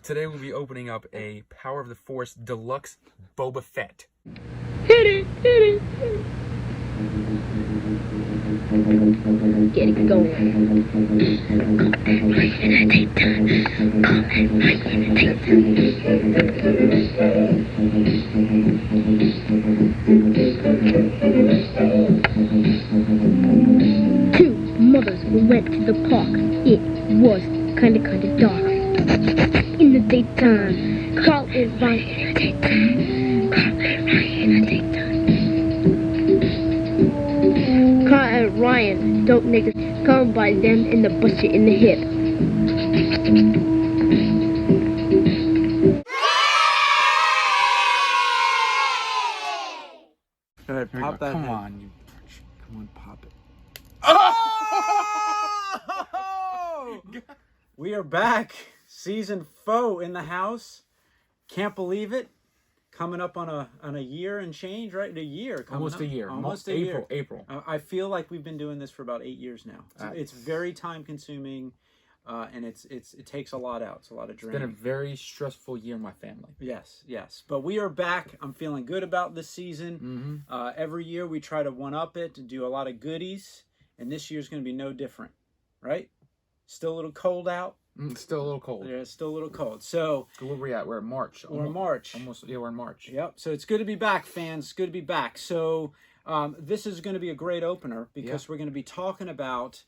Today we'll be opening up a Power of the Force Deluxe Boba Fett. Hit it, hit it, hit it. Get it going. Take time. Take Two mothers went to the park. It was kinda dark. In the daytime, Carl and Ryan in the daytime. Carl and Ryan in the daytime. Carl and Ryan don't niggas come by them in the bush in the hip. All right, pop that. Come on, you. Come on, pop it. Oh! We are back. Season 4 in the house. Can't believe it. Coming up on a year and change, right? A year. Almost a year. Almost a April, year. April. I feel like we've been doing this for about 8 years now. It's very time consuming, and it takes a lot out. It's a lot of draining. It's been a very stressful year in my family. Yes, yes. But we are back. I'm feeling good about this season. Every year we try to one-up it and do a lot of goodies, and this year's going to be no different, right? Still a little cold out. It's still a little cold. Yeah, it's still a little cold. So where are we at? We're in March. We're in March. Almost. Yeah, we're in March. Yep. So it's good to be back, fans. It's good to be back. So this is going to be a great opener because we're going to be talking about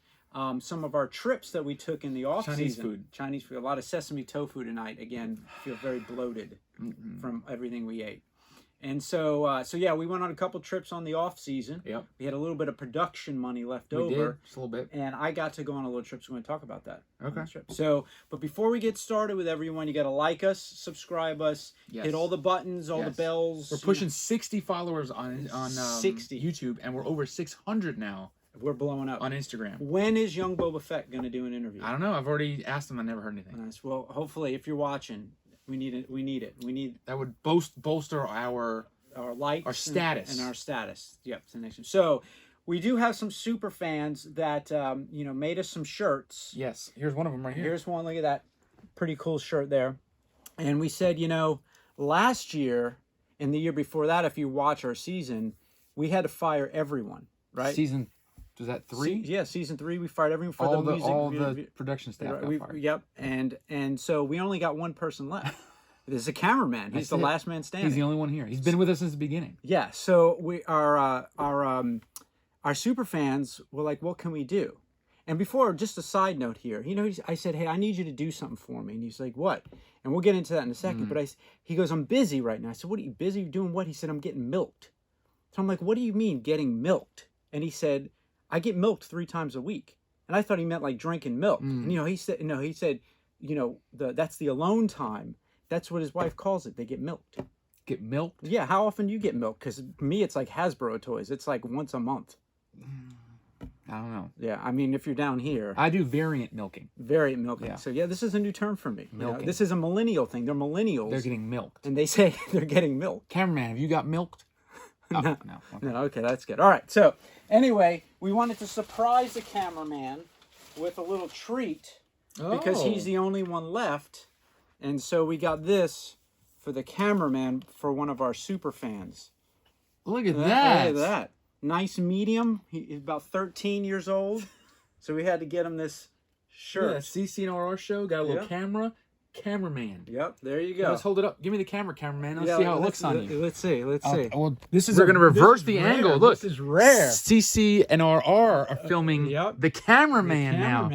some of our trips that we took in the off season. Chinese food. A lot of sesame tofu tonight. Again, feel very bloated from everything we ate. And so yeah, we went on a couple trips on the off season. Yep. We had a little bit of production money left we over. Did, just a little bit. And I got to go on a little trip, so we're going to talk about that. Okay. So, but before we get started with everyone, you got to like us, subscribe us, hit all the buttons, all the bells. We're pushing 60 followers on 60 YouTube, and we're over 600 now. We're blowing up on Instagram. When is young Boba Fett going to do an interview? I don't know. I've already asked him. I never heard anything. Nice. Well, hopefully, if you're watching, we need it. We need that would bolster our likes, our status, and our status. Yep. So we do have some super fans that made us some shirts. Yes. Here's one of them right here. Here's one. Look at that, pretty cool shirt there. And we said, last year and the year before that, if you watch our season, we had to fire everyone. Right. Season. Was that 3? Yeah, season 3. We fired everyone for all the music. All the production staff got fired. Yep. And so we only got one person left. There's a cameraman. He's the last man standing. He's the only one here. He's been with us since the beginning. Yeah. So our super fans were like, "What can we do?" And before, just a side note here, I said, "Hey, I need you to do something for me." And he's like, "What?" And we'll get into that in a second. But he goes, "I'm busy right now." I said, "What are you busy doing? What?" He said, "I'm getting milked." So I'm like, "What do you mean getting milked?" And he said, "I get milked 3 times a week." And I thought he meant like drinking milk. And he said, that's the alone time. That's what his wife calls it. They get milked. Get milked? Yeah. How often do you get milked? Because me, it's like Hasbro toys. It's like once a month. I don't know. Yeah. I mean, if you're down here. I do variant milking. Variant milking. Yeah. So, yeah, this is a new term for me. Milking. This is a millennial thing. They're millennials. They're getting milked. And they say they're getting milked. Cameraman, have you got milked? No. No. Okay. No, okay, that's good. All right. So, anyway, we wanted to surprise the cameraman with a little treat because he's the only one left. And so we got this for the cameraman for one of our super fans. Look at that. Look at that. Nice medium. He's about 13 years old. So we had to get him this shirt. Yeah, CCNRR show. Got a little cameraman. Yep, there you go. Let's hold it up. Give me the cameraman. Let's see how it looks on you. Let's see. Well, we're going to reverse the angle. Look. This is rare. CCNRR are filming the cameraman now.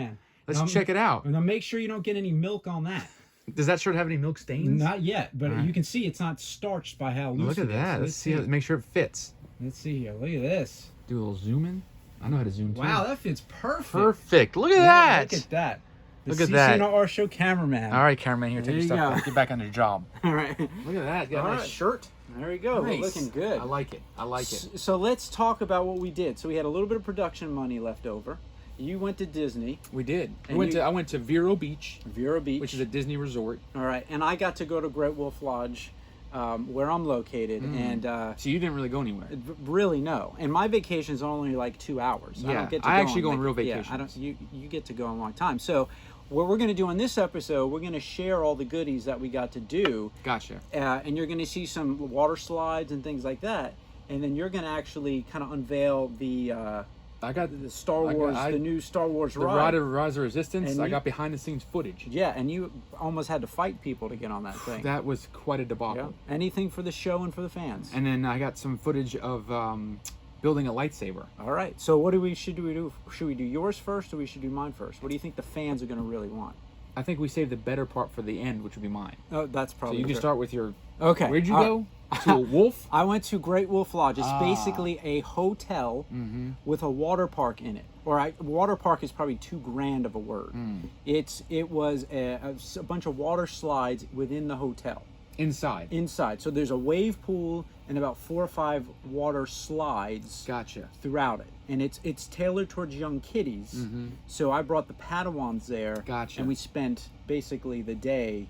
Let's check it out. Now make sure you don't get any milk on that. Does that shirt have any milk stains? Not yet, but you can see it's not starched by how loose it is. Look at that. Let's see. Make sure it fits. Let's see here. Look at this. Do a little zoom in. I know how to zoom too. Wow, that fits perfect. Perfect. Look at that. Look at that. Look at that. CCNR show cameraman. All right, cameraman, here, take your stuff back. Get back on your job. All right. Look at that. Got a nice shirt. There we go. Nice. We're looking good. I like it. I like it. So let's talk about what we did. So we had a little bit of production money left over. You went to Disney. We did. I went to Vero Beach. Which is a Disney resort. All right. And I got to go to Great Wolf Lodge, where I'm located. And so you didn't really go anywhere? Really, no. And my vacation's only like 2 hours. Yeah. I don't get to I actually go on real vacations. Yeah, you get to go a long time. So what we're going to do on this episode, we're going to share all the goodies that we got to do. Gotcha. And you're going to see some water slides and things like that. And then you're going to actually kind of unveil the I got the Star Wars, the new Star Wars ride. The Rise of Resistance. And I got behind the scenes footage. Yeah, and you almost had to fight people to get on that thing. That was quite a debacle. Yeah. Anything for the show and for the fans. And then I got some footage of building a lightsaber. All right. So what should we do? Should we do yours first, or we should do mine first? What do you think the fans are going to really want? I think we saved the better part for the end, which would be mine. Oh, that's probably. So you can start with your. Okay. Where'd you go? To a Wolf? I went to Great Wolf Lodge. It's basically a hotel with a water park in it. Water park is probably too grand of a word. It was a bunch of water slides within the hotel. Inside. So there's a wave pool and about 4 or 5 water slides. Gotcha. Throughout it. And it's tailored towards young kiddies. So I brought the Padawans there. Gotcha. And we spent basically the day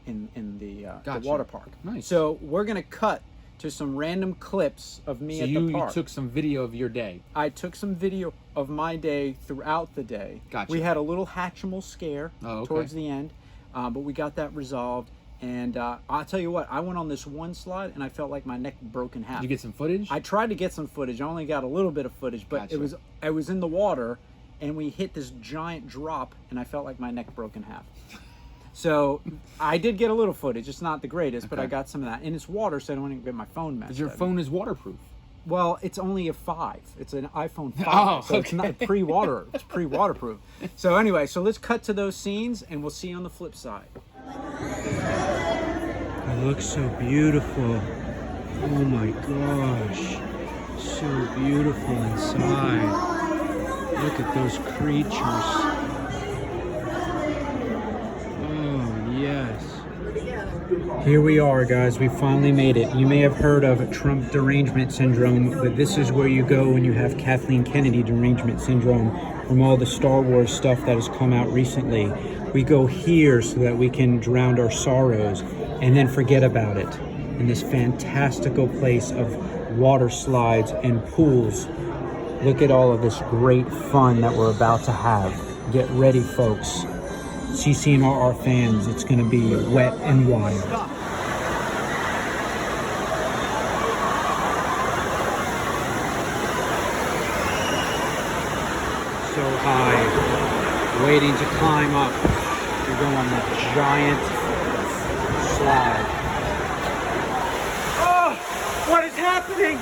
in the Gotcha. water park. Nice. So we're going to cut to some random clips of me at the park. You took some video of your day. I took some video of my day throughout the day. Gotcha. We had a little Hatchimal scare towards the end, but we got that resolved. And I'll tell you what, I went on this one slide and I felt like my neck broke in half. Did you get some footage? I tried to get some footage. I only got a little bit of footage, but Gotcha. I was in the water and we hit this giant drop and I felt like my neck broke in half. So I did get a little footage. It's not the greatest, but I got some of that. And it's water, so I don't want to get my phone messed up. Your phone is waterproof. Well, it's only a 5. It's an iPhone 5. Oh, so it's not pre-water. It's pre-waterproof. So anyway, so let's cut to those scenes and we'll see you on the flip side. It looks so beautiful. Oh my gosh. So beautiful inside. Look at those creatures. Yes. Here we are, guys. We finally made it. You may have heard of Trump derangement syndrome, but this is where you go when you have Kathleen Kennedy derangement syndrome from all the Star Wars stuff that has come out recently. We go here so that we can drown our sorrows and then forget about it in this fantastical place of water slides and pools. Look at all of this great fun that we're about to have. Get ready, folks. CCNRR fans, it's going to be wet and wild. So high, waiting to climb up. You're going on that giant slide. Oh, what is happening?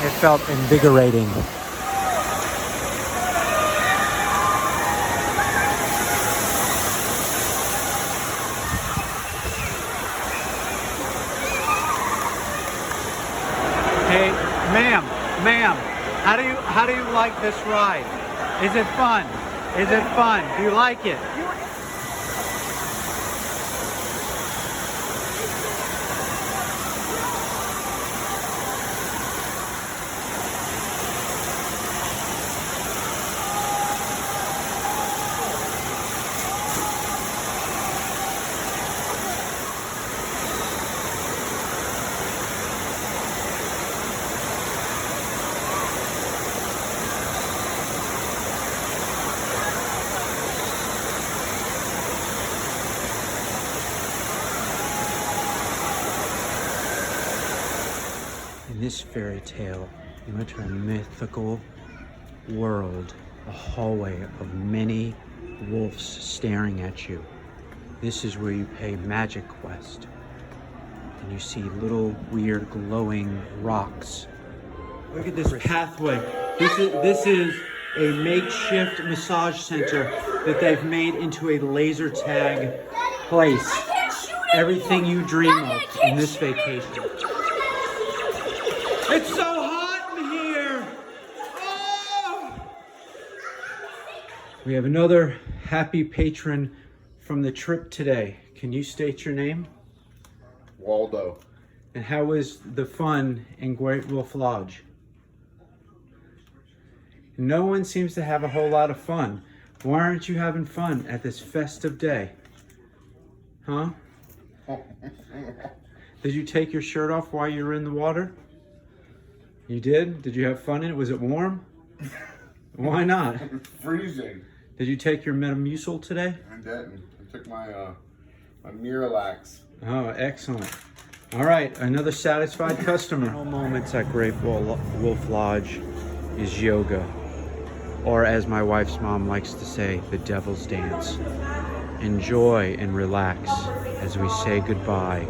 It felt invigorating. Hey, ma'am, how do you like this ride? Is it fun? Is it fun? Do you like it? In this fairy tale, you enter a mythical world, a hallway of many wolves staring at you. This is where you pay magic quest. And you see little weird glowing rocks. Look at this pathway. This is a makeshift massage center that they've made into a laser tag place. Everything you dream of in this vacation. It's so hot in here! Oh! We have another happy patron from the trip today. Can you state your name? Waldo. And how was the fun in Great Wolf Lodge? No one seems to have a whole lot of fun. Why aren't you having fun at this festive day? Huh? Did you take your shirt off while you were in the water? You did? Did you have fun in it? Was it warm? Why not? Freezing. Did you take your Metamucil today? I didn't. I took my my Miralax. Oh, excellent. All right, another satisfied customer. All moments at Great Wolf Lodge is yoga, or as my wife's mom likes to say, the devil's dance. Enjoy and relax as we say goodbye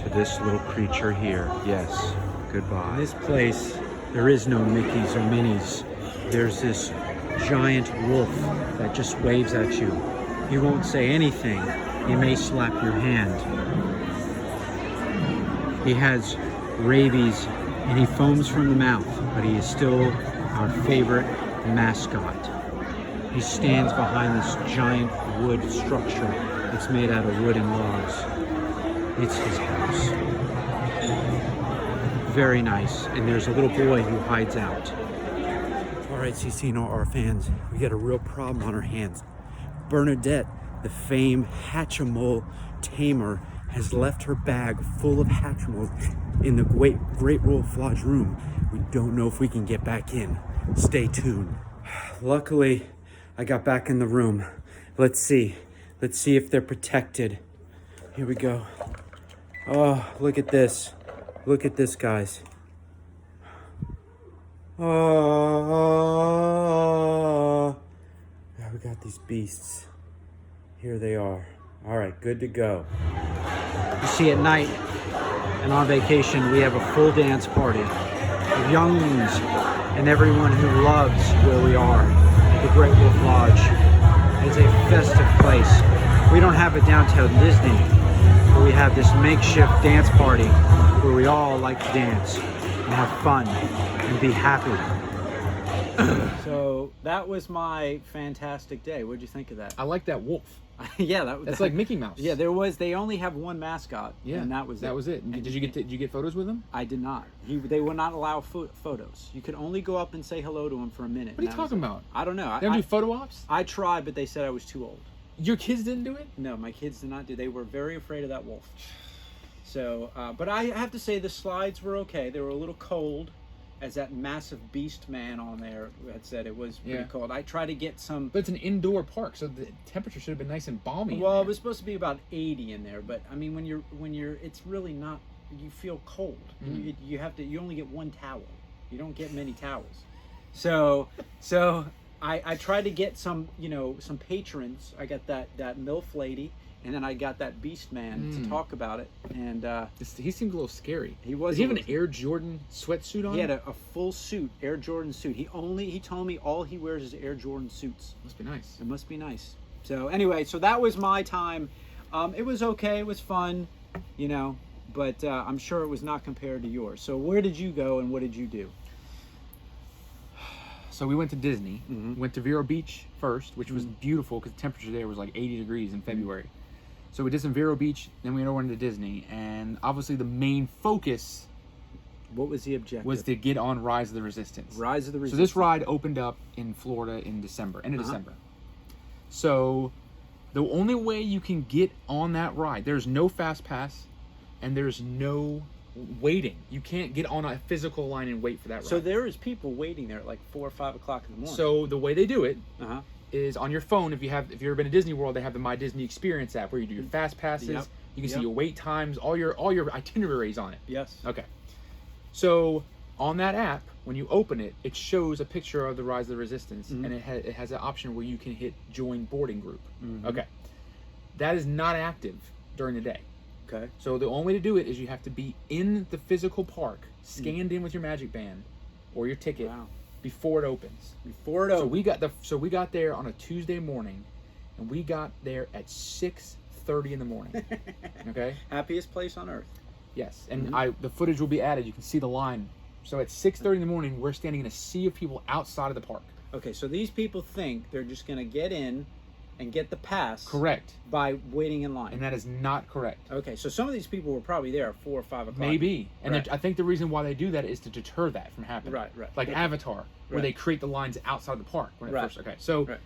to this little creature here. Yes, goodbye. In this place, there is no Mickeys or Minnies. There's this giant wolf that just waves at you. He won't say anything. He may slap your hand. He has rabies and he foams from the mouth, but he is still our favorite mascot. He stands behind this giant wood structure that's made out of wood and logs. It's his house. Very nice. And there's a little boy who hides out. All right, CCNR fans, we got a real problem on our hands. Bernadette, the famed Hatchimal tamer, has left her bag full of Hatchimals in the Great Wolf Lodge room. We don't know if we can get back in. Stay tuned. Luckily, I got back in the room. Let's see. Let's see if they're protected. Here we go. Oh, look at this. Look at this, guys. Oh, yeah, we got these beasts. Here they are. All right, good to go. You see, at night and on vacation, we have a full dance party of younglings and everyone who loves where we are, the Great Wolf Lodge. It's a festive place. We don't have a downtown Disney, but we have this makeshift dance party where we all like to dance and have fun and be happy. So that was my fantastic day. What'd you think of that? I like that wolf. Yeah, that's like Mickey Mouse. Yeah, there was. They only have one mascot. Yeah, and that was it. And did you get photos with him? I did not. They would not allow photos. You could only go up and say hello to him for a minute. What are you talking about? I don't know. They don't do photo ops? I tried, but they said I was too old. Your kids didn't do it? No, my kids did not do. They were very afraid of that wolf. So, but I have to say the slides were okay. They were a little cold, as that massive beast man on there had said. It was pretty cold. I tried to get some... But it's an indoor park, so the temperature should have been nice and balmy. Well, it was supposed to be about 80 in there, but I mean, when you're, it's really not. You feel cold. Mm. You only get one towel. You don't get many towels. So I tried to get some, some patrons. I got that MILF lady. And then I got that beast man to talk about it, and he seemed a little scary. He was. Did he have an Air Jordan sweatsuit on? He had a full suit, Air Jordan suit. He told me all he wears is Air Jordan suits. Must be nice. It must be nice. So anyway, so that was my time. It was okay. It was fun, but I'm sure it was not compared to yours. So where did you go and what did you do? So we went to Disney. Mm-hmm. Went to Vero Beach first, which was beautiful because the temperature there was like 80 degrees in February. So we did some Vero Beach, then we went into Disney, and obviously the main focus... What was the objective? Was to get on Rise of the Resistance. Rise of the Resistance. So this ride opened up in Florida in December, end of December. So the only way you can get on that ride, there's no fast pass, and there's no waiting. You can't get on a physical line and wait for that ride. So there is people waiting there at like 4 or 5 o'clock in the morning. So the way they do it... is on your phone. If you've ever been to Disney World, they have the My Disney Experience app where you do your fast passes. Yep. You can see your wait times, all your itineraries on it. Yes. Okay. So on that app, when you open it, it shows a picture of the Rise of the Resistance, and it has an option where you can hit Join Boarding Group. Okay. That is not active during the day. Okay. So the only way to do it is you have to be in the physical park, scanned in with your Magic Band or your ticket. Wow. Before it opens. So we got there on a Tuesday morning, and we got there at 6:30 in the morning. Okay. Happiest place on earth. Yes, and the footage will be added. You can see the line. So at 6:30 in the morning, we're standing in a sea of people outside of the park. Okay, so these people think they're just going to get in, and get the pass Correct. by waiting in line. And that is not correct. Okay, so some of these people were probably there at 4 or 5 o'clock. Maybe. And Right. I think the reason why they do that is to deter that from happening. Right. Like Okay. Avatar, where Right. they create the lines outside the park when it Right. first. Okay, so Right.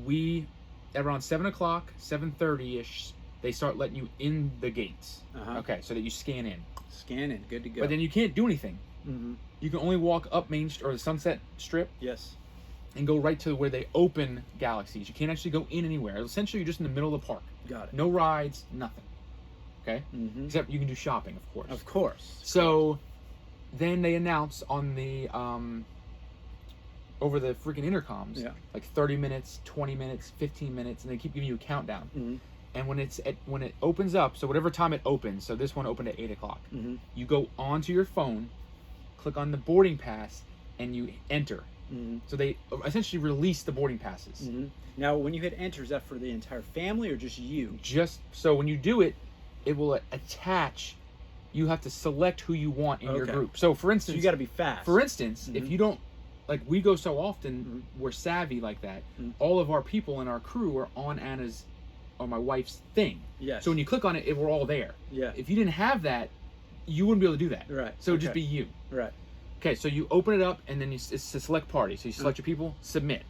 we around 7 o'clock, 7:30ish, they start letting you in the gates. Okay, so that you scan in. Scan in, good to go. But then you can't do anything. Mm-hmm. You can only walk up Main Street or the Sunset Strip Yes. and go right to where they open Galaxies. You can't actually go in anywhere. Essentially, you're just in the middle of the park. Got it. No rides, nothing. Okay? Mm-hmm. Except you can do shopping, of course. Of course. So then they announce on the over the freaking intercoms, Yeah. like 30 minutes, 20 minutes, 15 minutes, and they keep giving you a countdown. Mm-hmm. And when it opens up, so whatever time it opens, so this one opened at 8 o'clock, Mm-hmm. you go onto your phone, click on the boarding pass, and you enter. Mm-hmm. So they essentially release the boarding passes. Mm-hmm. Now, when you hit enter, is that for the entire family or just you? Just so when you do it, it will attach. You have to select who you want in your Okay. group. So for So instance, you got to be fast. For instance, if Mhm. you don't, like we go so often, Mhm. we're savvy like that. Mhm. All of our people in our crew are on Anna's or my wife's thing. Yes. So when you click on it, we're all there. Yeah. If you didn't have that, you wouldn't be able to do that. Right. So it'd just Okay. be you. Right. Okay, so you open it up and then it's a select party. So you select Uh-huh. your people, submit.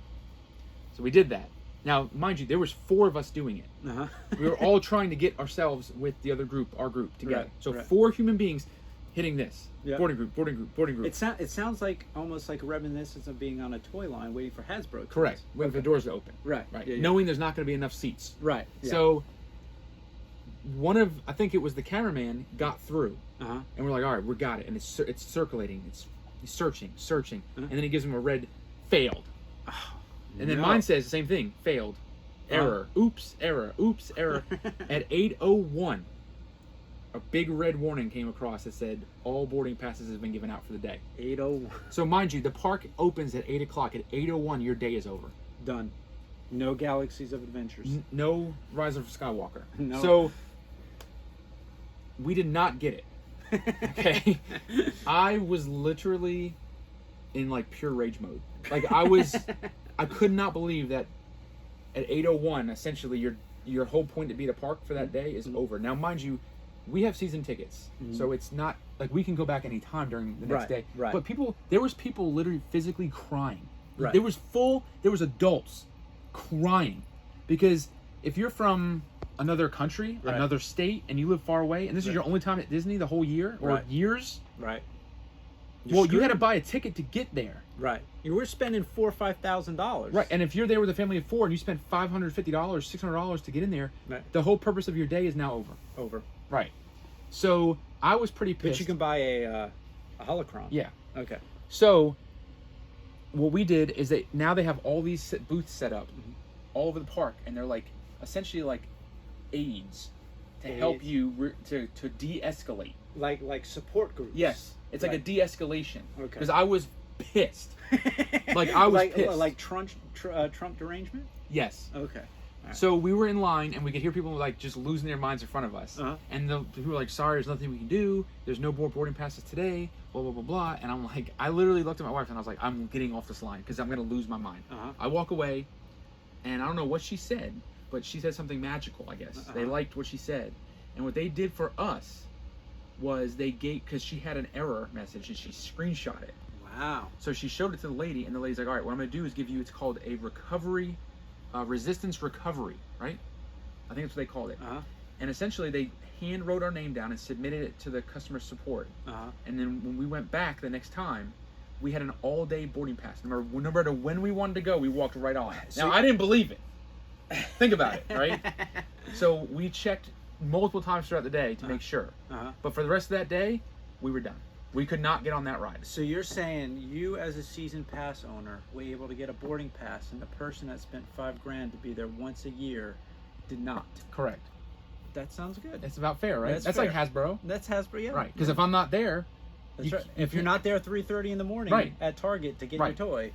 So we did that. Now, mind you, there was 4 of us doing it. Uh-huh. We were all trying to get ourselves with the other group, our group, together. Right, So right. 4 human beings hitting this. Yeah. Boarding group, boarding group, boarding group. It sounds like almost like a reminiscence of being on a toy line waiting for Hasbro. toys. Correct. Waiting for the doors to open. Right. Right. Yeah, yeah. Knowing there's not going to be enough seats. Right. Yeah. So I think it was the cameraman got through, Uh-huh. and we're like, all right, we got it, and it's circulating, he's searching, Uh-huh. and then he gives him a red failed, and then No. mine says the same thing, failed, error, oops, error, At 8:01, a big red warning came across that said all boarding passes have been given out for the day. 8:01. So mind you, the park opens at 8 o'clock. At 8:01, your day is over. Done. No Galaxies of Adventures. No Rise of Skywalker. No. So we did not get it. Okay. I was literally in like pure rage mode. Like I could not believe that at 8:01, essentially your whole point to be at a park for that day is over. Now, mind you, we have season tickets, so it's not like we can go back any time during the next Right, day. right. But there was people literally physically crying. Right. There was adults crying because if you're from another country, Right. another state, and you live far away, and this is Right. your only time at Disney the whole year or Right. years, Right. well, you had to buy a ticket to get there. Right. You were spending $4,000 or $5,000. Right, and if you're there with a family of 4 and you spend $550, $600 to get in there, Right. the whole purpose of your day is now over. Over. Right. So I was pretty pissed. But you can buy a holocron. Yeah. Okay. So what we did is now they have all these booths set up Mm-hmm. all over the park, and they're like essentially like aids to help Aids. you to de-escalate. Like support groups. Yes, it's like a Right. de-escalation. Okay. Because I was pissed. Like, I was pissed. Like Trump derangement. Yes. Okay. So we were in line, and we could hear people like just losing their minds in front of us. Uh-huh. And the people were like, "Sorry, there's nothing we can do. There's no more boarding passes today." Blah blah blah blah. And I'm like, I literally looked at my wife, and I was like, "I'm getting off this line because I'm gonna lose my mind." Uh-huh. I walk away, and I don't know what she said, but she said something magical. I guess they liked what she said, and what they did for us was they gave, because she had an error message and she screenshot it. Wow. So she showed it to the lady, and the lady's like, "All right, what I'm gonna do is give you. It's called a recovery, resistance recovery, right? I think that's what they called it. Uh-huh. And essentially, they hand wrote our name down and submitted it to the customer support. Uh-huh. And then when we went back the next time, we had an all-day boarding pass. No matter when we wanted to go, we walked right on. So Now I didn't believe it. Think about it, right? So we checked multiple times throughout the day to make sure. Uh-huh. But for the rest of that day, we were done. We could not get on that ride. So you're saying you, as a season pass owner, were able to get a boarding pass, and the person that spent $5,000 to be there once a year did not. Correct. That sounds good. It's about fair, right? That's like fair. Hasbro. That's Hasbro, yeah. Right. Because if I'm not there, That's you- right. If you're not there at 3:30 in the morning Right. at Target to get Right. your toy,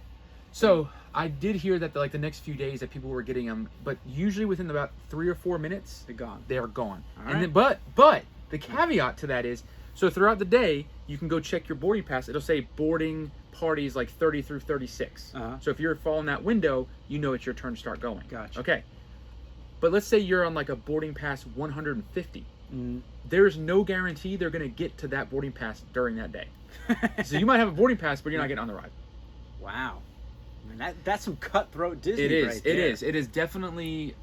So I did hear that the next few days that people were getting them, but usually within about 3 or 4 minutes, they're gone. they're gone. All And then, right. but the caveat to that is, so throughout the day, you can go check your boarding pass. It'll say boarding parties like 30 through 36. So if you're following that window, you know it's your turn to start going. Gotcha. Okay. But let's say you're on like a boarding pass 150. There's no guarantee they're going to get to that boarding pass during that day. So you might have a boarding pass, but you're not getting on the ride. Wow. I mean, that's some cutthroat Disney. It is. Right there. It is definitely.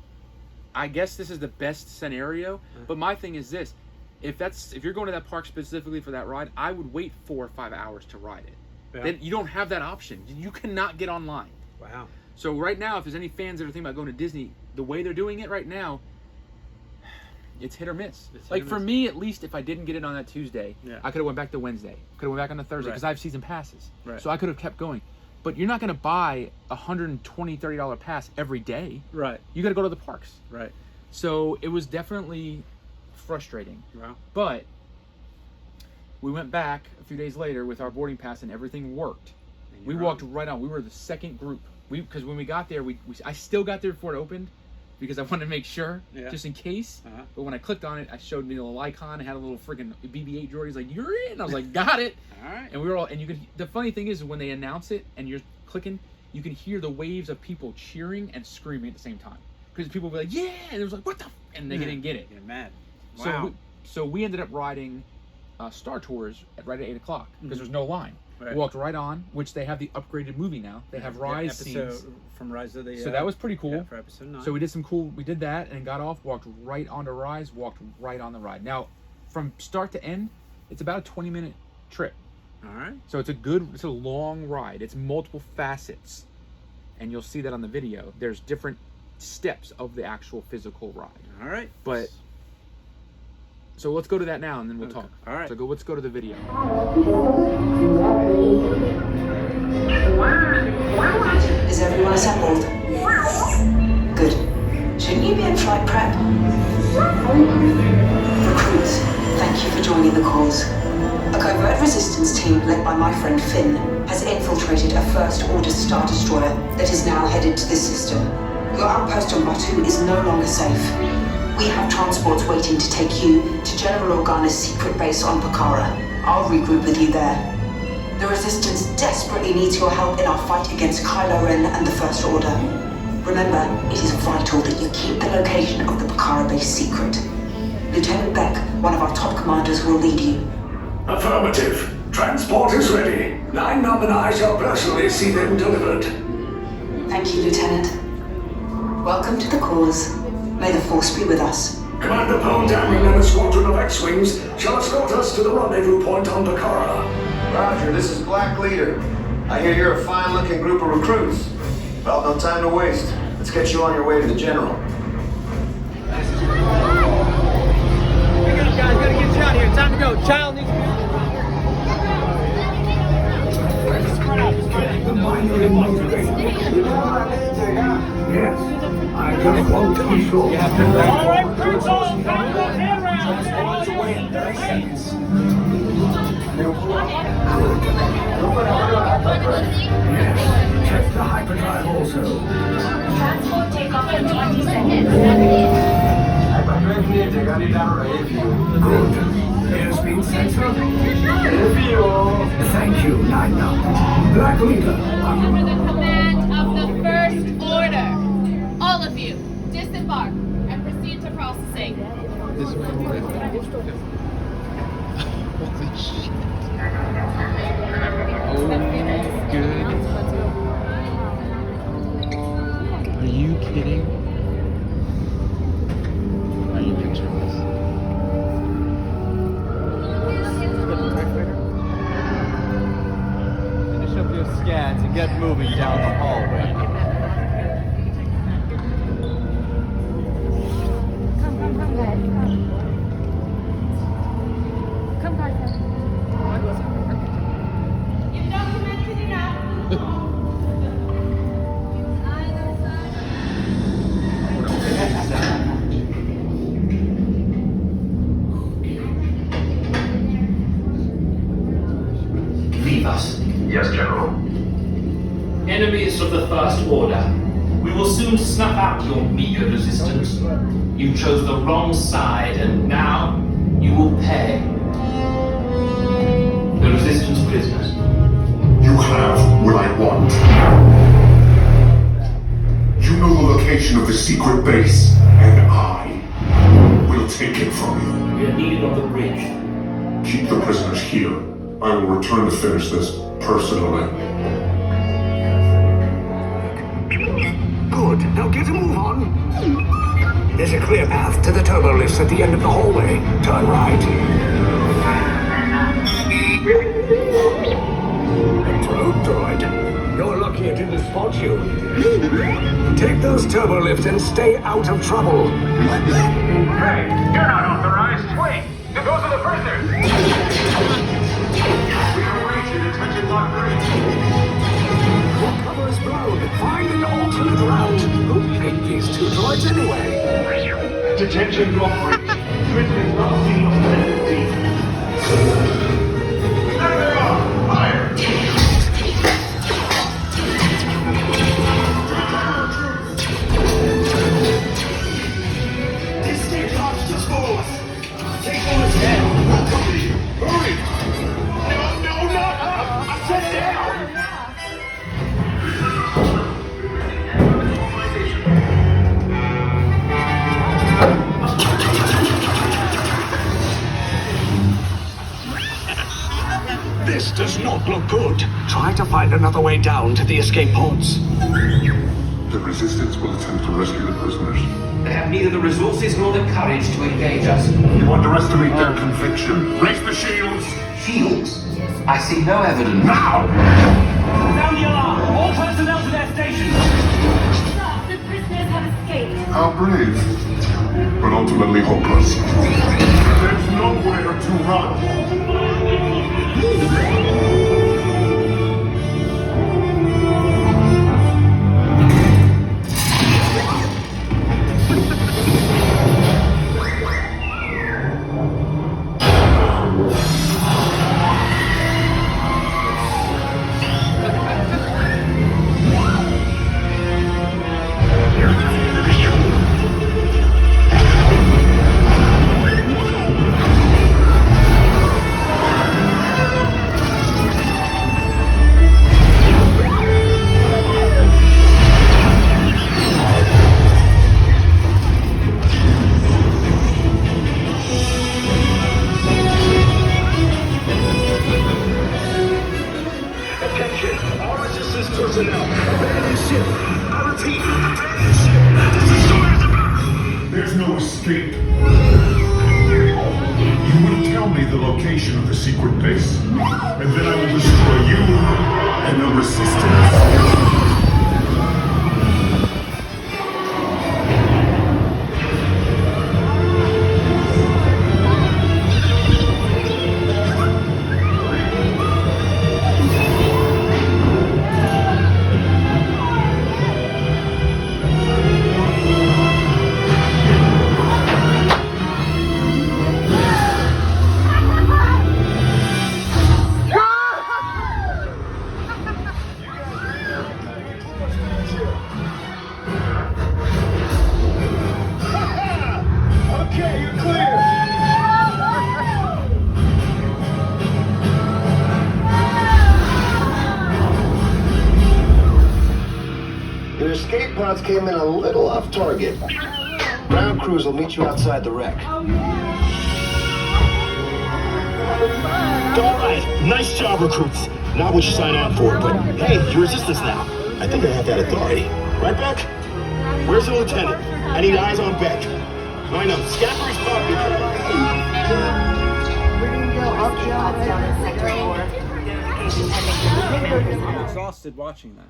I guess this is the best scenario. But my thing is this: if you're going to that park specifically for that ride, I would wait 4 or 5 hours to ride it. Yeah. Then you don't have that option. You cannot get online. Wow. So right now, if there's any fans that are thinking about going to Disney, the way they're doing it right now, it's hit or miss. Like for me, at least, if I didn't get it on that Tuesday, I could have went back to Wednesday. Could have went back on the Thursday because I have season passes. So I could have kept going. But you're not going to buy a $120, $30 pass every day. Right. You got to go to the parks. Right. So it was definitely frustrating. Wow. But we went back a few days later with our boarding pass and everything worked. We walked right on. We were the second group. Because when we got there, I still got there before it opened because I wanted to make sure, just in case. But when I clicked on it, I showed me the little icon. It had a little freaking BB-8 droid. He's like, "You're in." I was like, "Got it." All right. And we were all. And you could. The funny thing is, when they announce it and you're clicking, you can hear the waves of people cheering and screaming at the same time. Because people were like, "Yeah!" And it was like, "What the?" And they didn't get it. Get mad. Wow. So we ended up riding Star Tours right at 8 o'clock because there's no line. We walked right on, which they have the upgraded movie now. They have Rise scenes from Rise of the. So that was pretty cool. For episode 9. So we did that and got off, walked right onto Rise, walked right on the ride. Now, from start to end, it's about a 20-minute trip. All right. So it's a long ride. It's multiple facets, and you'll see that on the video. There's different steps of the actual physical ride. All right. But. So let's go to that now, and then we'll talk. All right. So let's go to the video. Is everyone assembled? Good. Shouldn't you be in flight prep? Recruits, thank you for joining the cause. A covert resistance team led by my friend Finn has infiltrated a First Order Star Destroyer that is now headed to this system. Your outpost on Batu is no longer safe. We have transports waiting to take you to General Organa's secret base on Pakara. I'll regroup with you there. The Resistance desperately needs your help in our fight against Kylo Ren and the First Order. Remember, it is vital that you keep the location of the Pakara base secret. Lieutenant Beck, one of our top commanders, will lead you. Affirmative. Transport is ready. 9 Num and I shall personally see them delivered. Thank you, Lieutenant. Welcome to the cause. May the Force be with us. Commander Poe Dameron and a squadron of X-Wings shall escort us to the rendezvous point on Pakara. Roger, this is Black Leader. I hear you're a fine-looking group of recruits. Well, no time to waste. Let's get you on your way to the General. Pick it up, guys. Gotta get you out of here. Time to go. Child needs to be. Yes. I just want to be sure. All right, recruits, all time to go hand rounds. Yes. Check the hyperdrive also. Transport takeoff in 20 seconds. Good. Airspeed sensor. Thank you, 9 Num. Black Leader. Under the command of the First Order, all of you, disembark and proceed to processing. Holy shit. Oh my goodness. Are you kidding? Are you picturing this? Finish up your scans and get moving down the hallway. Come, guys. Come, guys. You've documented enough. Leave us. Yes, General. Enemies of the First Order, we will soon snuff out your meager resistance. You chose the wrong side, and now you will pay. The Resistance prisoners. You have what I want. You know the location of the secret base, and I will take it from you. We are needed on the bridge. Keep the prisoners here. I will return to finish this personally. Good. Now get a move on. There's a clear path to the turbo lifts at the end of the hallway. Turn right. Probe droid. You're lucky it didn't spot you. Take those turbo lifts and stay out of trouble. Hey, you're not authorized. Wait, those are the prisoners. We have reached the detention lock bridge. Cover is blown. Find an alternate route. Who made these two droids anyway? Detention lock bridge. Prisoners not seen on planet D. There they are. Fire. This stage hostages forward. Take on his head. We'll cover you. Hurry. No, not up. I said down. This does not look good. Try to find another way down to the escape pods. The Resistance will attempt to rescue the prisoners. They have neither the resources nor the courage to engage us. You underestimate their conviction. Raise the shields! Shields? I see no evidence. Now! Sound the alarm! All personnel to their stations! The prisoners have escaped. How brave, but ultimately hopeless. There's nowhere to run. There's no escape. You will tell me the location of the secret base, and then I will destroy you and the Resistance. Escape pods came in a little off target. Ground crews will meet you outside the wreck. All right, nice job, recruits. Not what you signed on for, but hey, you're Resistance now. I think I have that authority. Right, Beck? Where's the lieutenant? I need eyes on Beck. Line up. Scaffold's pocket. I'm exhausted watching that.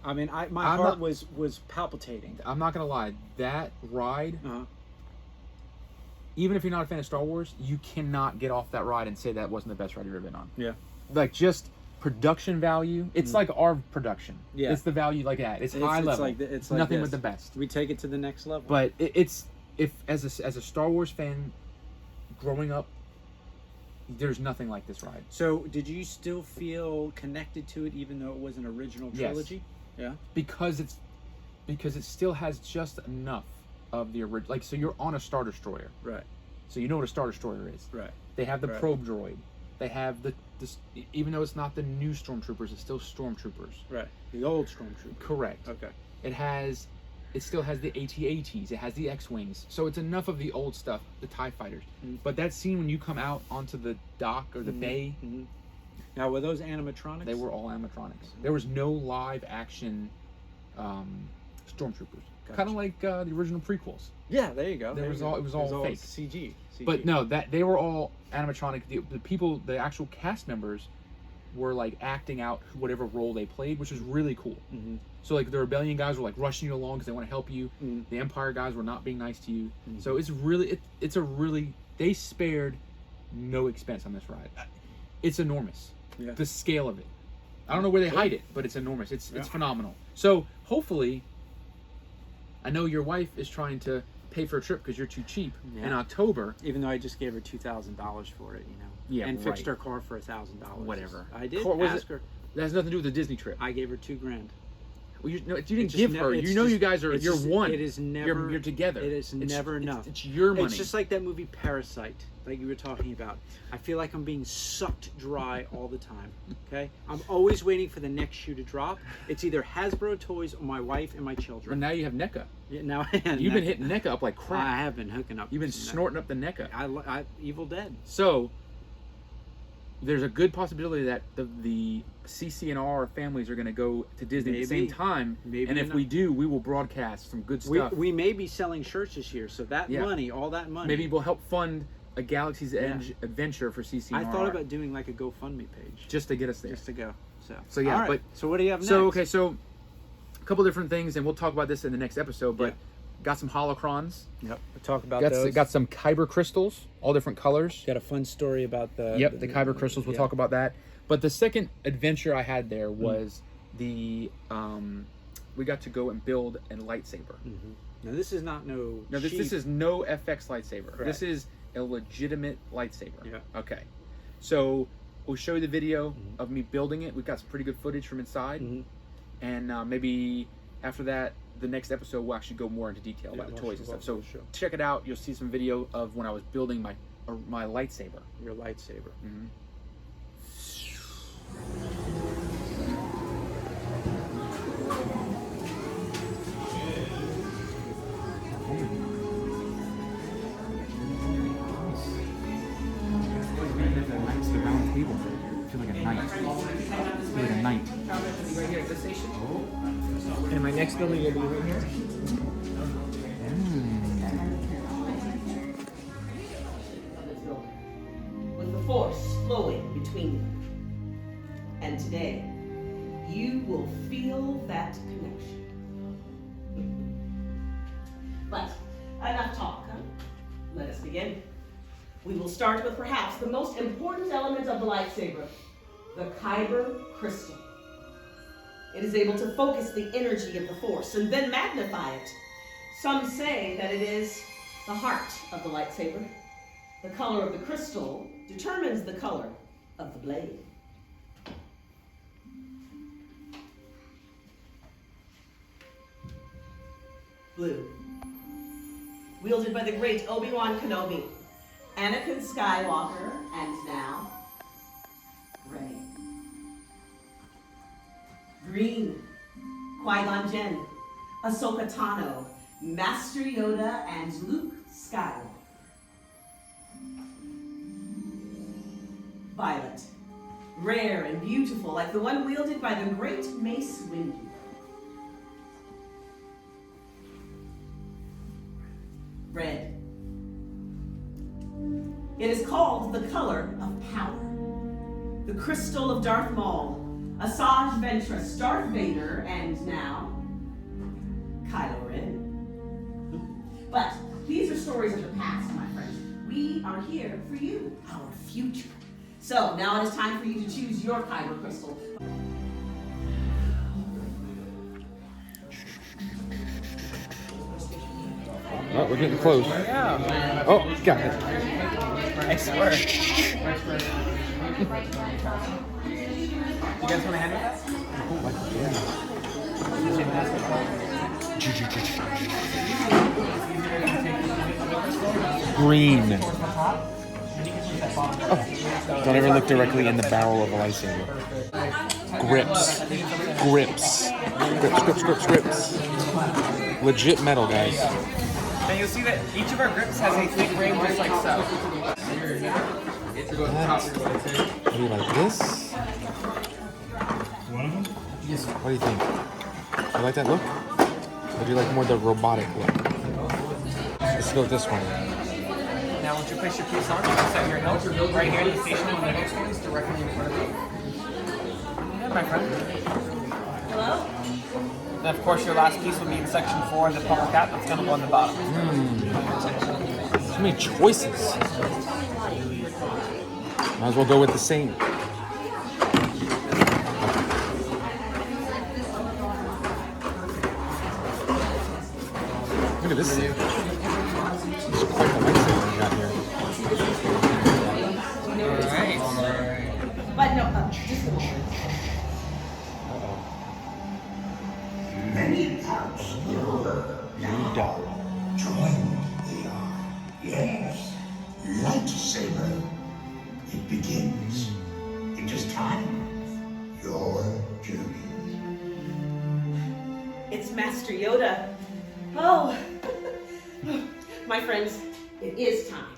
My heart was palpitating. I'm not gonna lie, that ride, even if you're not a fan of Star Wars, you cannot get off that ride and say that wasn't the best ride you've ever been on. Yeah. Like, just production value, it's like our production. Yeah. It's the value like that. It's high level. It's nothing this. but the best. We take it to the next level. But it's as a Star Wars fan, growing up, there's nothing like this ride. So, did you still feel connected to it, even though it was an original trilogy? Yes. Yeah. Because it still has just enough of the original. Like, so you're on a Star Destroyer. Right. So you know what a Star Destroyer is. Right. They have the probe droid. They have the this, even though it's not the new stormtroopers, it's still stormtroopers. Right. The old stormtrooper. Correct. Okay. It still has the AT-ATs, it has the X-Wings. So it's enough of the old stuff, the TIE fighters. But that scene when you come out onto the dock or the bay, now were those animatronics? they were all animatronics. There was no live action stormtroopers. Gotcha. Kind of like the original prequels. Yeah, there you go. It was all fake. CG. But no, that they were all animatronic. The people, the actual cast members, were like acting out whatever role they played, which was really cool. So like the rebellion guys were like rushing you along because they want to help you. The Empire guys were not being nice to you. So it's really, they spared no expense on this ride. It's enormous. Yeah. The scale of it. I don't know where they hide it, but it's enormous. It's phenomenal. So hopefully, I know your wife is trying to pay for a trip because you're too cheap in October. Even though I just gave her $2,000 for it, you know. Yeah, and fixed right. her car for $1,000. Whatever. I did Was ask it- her. That has nothing to do with the Disney trip. I gave her $2,000. Well, you didn't just give ne- her. it's You know, just- you guys are. it's You're just- one. It is never. You're together. It is never enough. It's your money. It's just like that movie Parasite, like you were talking about. I feel like I'm being sucked dry all the time. Okay, I'm always waiting for the next shoe to drop. It's either Hasbro toys or my wife and my But children. now you have NECA. Yeah, now You've been hitting NECA up like crap. I have been hooking up. You've been some snorting up the NECA. I Evil Dead. So there's a good possibility that the CC&R families are going to go to Disney at the same time. Maybe and if not. we do, we will broadcast some good stuff. We may be selling shirts this year, so that money, all that money, Maybe we'll help fund a Galaxy's Edge adventure for CC&R. I thought about doing like a GoFundMe page just to get us there. just to go. So yeah, All right. but so what do you have next? So okay, so a couple different things, and we'll talk about this in the next episode. But got some holocrons. Yep. We'll talk about Got those. got some Kyber crystals, all different colors. Got a fun story about the the Kyber crystals. We'll talk about that. But the second adventure I had there was we got to go and build a lightsaber. Now this is not This is no FX lightsaber. Correct. This is a legitimate lightsaber. Yeah. Okay. So we'll show you the video of me building it. We've got some pretty good footage from inside, and maybe after that, the next episode we'll actually go more into detail about the toys and stuff. So check it out. You'll see some video of when I was building my lightsaber. Your lightsaber. It's the round table. I feel like a knight. Right here at this station. And my next building will be right here. With the force flowing between them. And today, you will feel that connection. But enough talk, huh? Let us begin. We will start with perhaps the most important element of the lightsaber, the Kyber Crystal. It is able to focus the energy of the Force and then magnify it. Some say that it is the heart of the lightsaber. The color of the crystal determines the color of the blade. Blue. Wielded by the great Obi-Wan Kenobi, Anakin Skywalker, and now, Rey. Green. Qui-Gon Jinn, Ahsoka Tano, Master Yoda, and Luke Skywalker. Violet. Rare and beautiful, like the one wielded by the great Mace Windu. Red. It is called the color of power. The crystal of Darth Maul, Asajj Ventress, Darth Vader, and now, Kylo Ren. But these are stories of the past, my friend. We are here for you, our future. So now it is time for you to choose your Kyber crystal. Oh, we're getting close. Yeah. Oh, got it. I swear. You guys want to handle that? Green. Don't ever look directly in the barrel of a lightsaber. Grips. Grips. Legit metal, guys. And you'll see that each of our grips has a thick ring just like so. What do you like, this? One of them? Yes. What do you think? Do you like that look? Or do you like more the robotic look? Let's go with this one. Now, once you place your piece on, you can set your hilt right here in the station of the next one is directly in front of you. Yeah, my friend. Hello? And of course, your last piece will be in section 4 of the pummel cap that's going to go on the bottom. So many choices. Might as well go with the same. Look at this thing. This is quite the lightsaber we got here. Alright. But no, just Many parts now join the arc. Yes, lightsaber. It begins. It is time. Your journey. It's Master Yoda. Oh, my friends, it is time.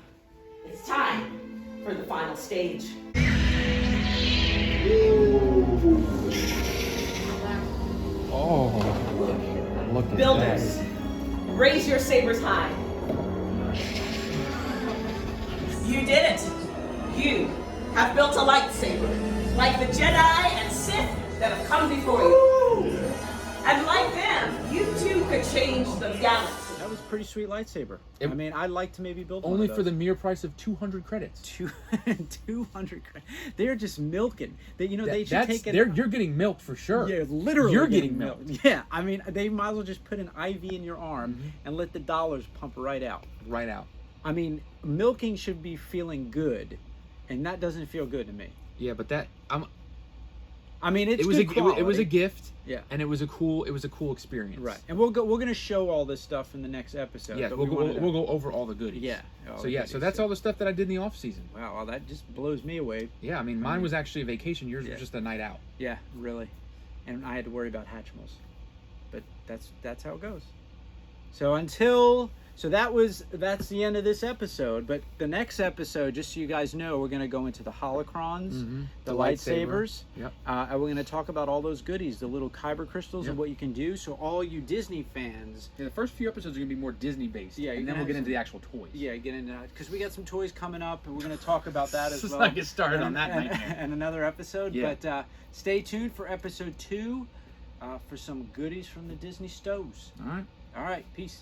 It's time for the final stage. Oh, look at Builders, raise your sabers high. You did it. You have built a lightsaber, like the Jedi and Sith that have come before you. And like them, you too could change the galaxy. That was a pretty sweet lightsaber. I mean, I'd like to maybe build Only one of for the those. mere price of 200 credits. 200 credits. They're just milking. They should take it. You're getting milked for sure. Yeah, literally. You're getting milked. Yeah, I mean, they might as well just put an IV in your arm and let the dollars pump right out. Right out. I mean, milking should be feeling good, and that doesn't feel good to me. Yeah, but that I mean, it's it was good quality. it was a gift. Yeah, and it was a cool experience. Right, and we're going to show all this stuff in the next episode. Yeah, but we'll go over all the goodies. Yeah. So that's all the stuff that I did in the off season. Wow, well, that just blows me away. Yeah, I mean, mine was actually a vacation. Yours was just a night out. Yeah, really, and I had to worry about Hatchimals, but that's how it goes. So that's the end of this episode. But the next episode, just so you guys know, we're going to go into the holocrons, the lightsabers. Yep. And we're going to talk about all those goodies, the little Kyber crystals, and what you can do. So all you Disney fans, the first few episodes are going to be more Disney based. Yeah, and then we'll get into the actual toys. Yeah, get into that because we got some toys coming up, and we're going to talk about that as well. Let's not get started on that nightmare. And another episode. Yeah. But stay tuned for episode 2 for some goodies from the Disney stores. All right. All right. Peace.